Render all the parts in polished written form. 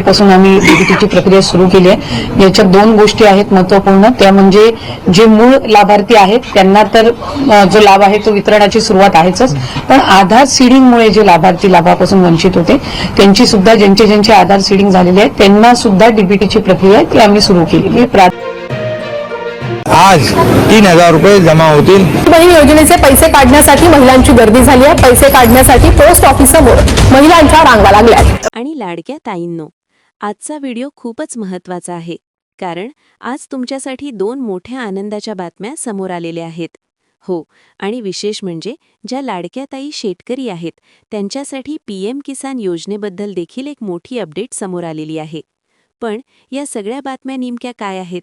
पासून आम्ही डीबीटीची प्रक्रिया सुरू केली आहे। याच्यात दोन गोष्टी आहेत महत्त्वपूर्ण, त्या म्हणजे जे मूळ लाभार्थी आहेत त्यांना तर जो लाभ आहे तो वितरणाची सुरुवात आहेच, पण आधार सीडिंगमुळे जे लाभार्थी लाभापासून वंचित होते त्यांची सुद्धा ज्यांचे आधार सीडिंग झालेले आहेत त्यांना सुद्धा डीबीटीची प्रक्रिया ती आम्ही सुरू केली। आज 3000 रुपये जमा होतील। बहीण योजनेचे पैसे काढण्यासाठी महिलांची गर्दी झाली आहे। पैसे काढण्यासाठी पोस्ट ऑफिस समोर महिलांच्या रांगा लागल्या। आणि लाडक्या ताईंनो, आजचा व्हिडिओ खूपच महत्त्वाचा आहे, कारण आज तुमच्यासाठी दोन मोठ्या आनंदाच्या बातम्या समोर आलेल्या आहेत। हो, आणि विशेष म्हणजे ज्या लाडक्या ताई शेतकरी आहेत त्यांच्यासाठी पीएम किसान योजनेबद्दल देखील एक मोठी अपडेट समोर आलेली आहे। पण या सगळ्या बातम्या नेमक्या काय आहेत?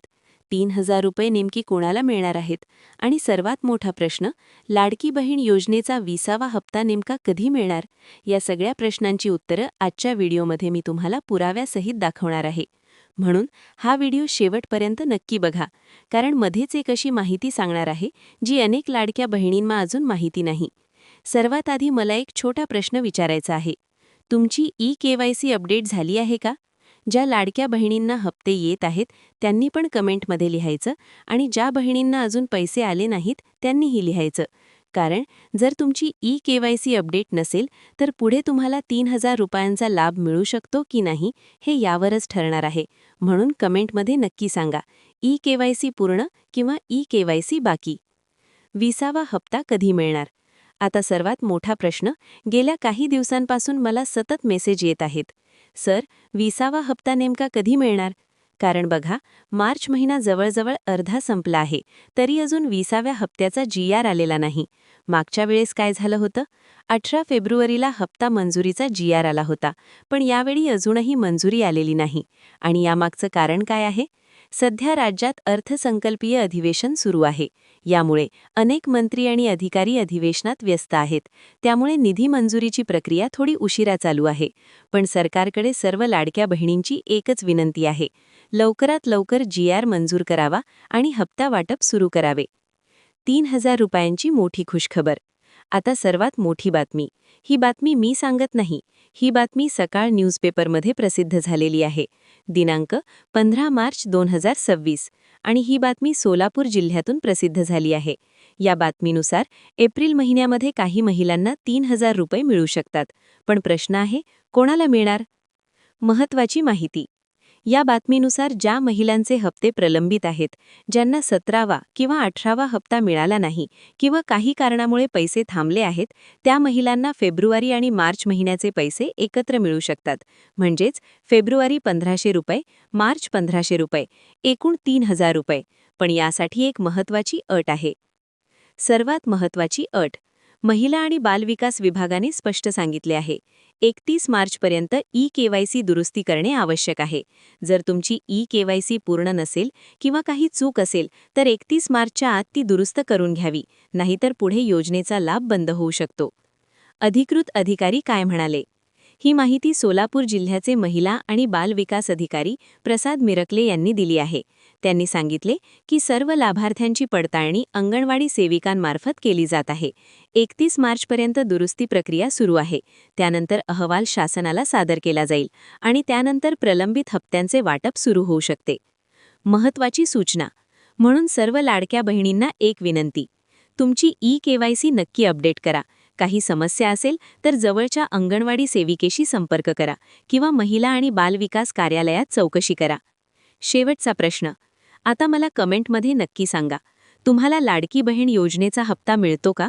3000 रुपये नेमकी कोणाला मिळणार आहेत? आणि सर्वात मोठा प्रश्न, लाडकी बहीण योजनेचा 20वा हप्ता नेमका कधी मिळणार? या सगळ्या प्रश्नांची उत्तरं आजच्या व्हिडिओमध्ये मी तुम्हाला पुराव्यासहित दाखवणार आहे। म्हणून हा व्हिडिओ शेवटपर्यंत नक्की बघा, कारण मध्येच एक अशी माहिती सांगणार आहे जी अनेक लाडक्या बहिणींना अजून माहिती नाही। सर्वात आधी मला एक छोटा प्रश्न विचारायचा आहे, तुमची ई-केवायसी अपडेट झाली आहे का? ज्या लाडक्या बहिणींना हप्ते येत आहेत त्यांनी पण कमेंटमध्ये लिहायचं, आणि ज्या बहिणींना अजून पैसे आले नाहीत त्यांनीही लिहायचं, कारण जर तुमची ई-केवायसी अपडेट नसेल तर पुढे तुम्हाला 3000 रुपयांचा लाभ मिळू शकतो की नाही हे यावरच ठरणार आहे। म्हणून कमेंटमध्ये नक्की सांगा, ई-केवायसी पूर्ण किंवा ई-केवायसी बाकी। 20वा हप्ता कधी मिळणार? आता सर्वात मोठा प्रश्न, गेल्या काही दिवसांपासून मला सतत मेसेज येत आहेत, सर 20वा हप्ता नेमका कधी मिळणार? कारण बघा, मार्च महिना जवळजवळ अर्धा संपला आहे, तरी अजून 20व्या हप्त्याचा GR आलेला नाही। मागच्या वेळेस काय झालं होतं? 18 फेब्रुवारीला हप्ता मंजुरीचा GR आला होता, पण यावेळी अजूनही मंजुरी आलेली नाही। आणि यामागचं कारण काय आहे? सध्या राज्यात अर्थसंकल्पीय अधिवेशन सुरू आहे, यामुळे अनेक मंत्री आणि अधिकारी अधिवेशनात व्यस्त आहेत, त्यामुळे निधी मंजुरीची प्रक्रिया थोडी उशिरा चालू आहे। पण सरकारकडे सर्व लाडक्या बहिणींची एकच विनंती आहे, लवकरात लवकर GR मंजूर करावा आणि हप्ता वाटप सुरू करावे। 3000 रुपयांची मोठी खुशखबर। आता सर्वात मोठी बातमी, ही बातमी मी सांगत नाही, ही बातमी सकाळ न्यूजपेपरमध्ये प्रसिद्ध झालेली आहे, दिनांक 15 मार्च 2026, आणि ही बातमी सोलापूर जिल्ह्यातून प्रसिद्ध झाली आहे। या बातमीनुसार एप्रिल महिन्यामध्ये काही महिलांना 3000 रुपये मिळू शकतात, पण प्रश्न आहे, कोणाला मिळणार? महत्त्वाची माहिती, या बातमीनुसार ज्या महिलांचे हप्ते प्रलंबित आहेत, ज्यांना 17वा किंवा 18वा हप्ता मिळाला नाही किंवा काही कारणामुळे पैसे थांबले आहेत, त्या महिलांना फेब्रुवारी आणि मार्च महिन्याचे पैसे एकत्र मिळू शकतात। म्हणजेच फेब्रुवारी 1500 रुपये, मार्च 1500 रुपये, एकूण 3000 रुपये। पण यासाठी एक महत्त्वाची अट आहे। सर्वात महत्त्वाची अट, महिला आणि बालविकास विभागाने स्पष्ट सांगितले आहे, 31 मार्चपर्यंत ई-केवायसी दुरुस्ती करणे आवश्यक आहे। जर तुमची ई-केवायसी पूर्ण नसेल किंवा काही चूक असेल तर 31 मार्चच्या आत ती दुरुस्त करून घ्यावी, नाहीतर पुढे योजनेचा लाभ बंद होऊ शकतो। अधिकृत अधिकारी काय म्हणाले? ही माहिती सोलापूर जिल्ह्याचे महिला आणि बाल विकास अधिकारी प्रसाद मिरकले यांनी दिली आहे। त्यांनी सांगितले की सर्व लाभार्थ्यांची पडताळणी अंगणवाडी सेविकांमार्फत केली जात आहे। 31 मार्चपर्यंत दुरुस्ती प्रक्रिया सुरू आहे, त्यानंतर अहवाल शासनाला सादर केला जाईल आणि त्यानंतर प्रलंबित हप्त्यांचे वाटप सुरू होऊ शकते। महत्त्वाची सूचना म्हणून सर्व लाडक्या बहिणींना एक विनंती, तुमची ई-केवायसी नक्की अपडेट करा। काही समस्या असेल तर जवळच्या अंगणवाडी सेविकेशी संपर्क करा किंवा महिला आणि बालविकास कार्यालयात चौकशी करा। शेवटचा प्रश्न, आता मला कमेंटमध्ये नक्की सांगा, तुम्हाला लाडकी बहीण योजनेचा हप्ता मिळतो का?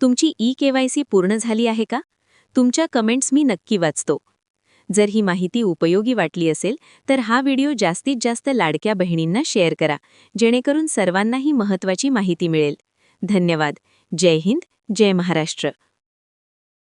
तुमची ई-केवायसी पूर्ण झाली आहे का? तुमच्या कमेंट्स मी नक्की वाचतो। जर ही माहिती उपयोगी वाटली असेल तर हा व्हिडिओ जास्तीत जास्त लाडक्या बहिणींना शेअर करा, जेणेकरून सर्वांनाही महत्त्वाची माहिती मिळेल। धन्यवाद। जय हिंद, जय महाराष्ट्र।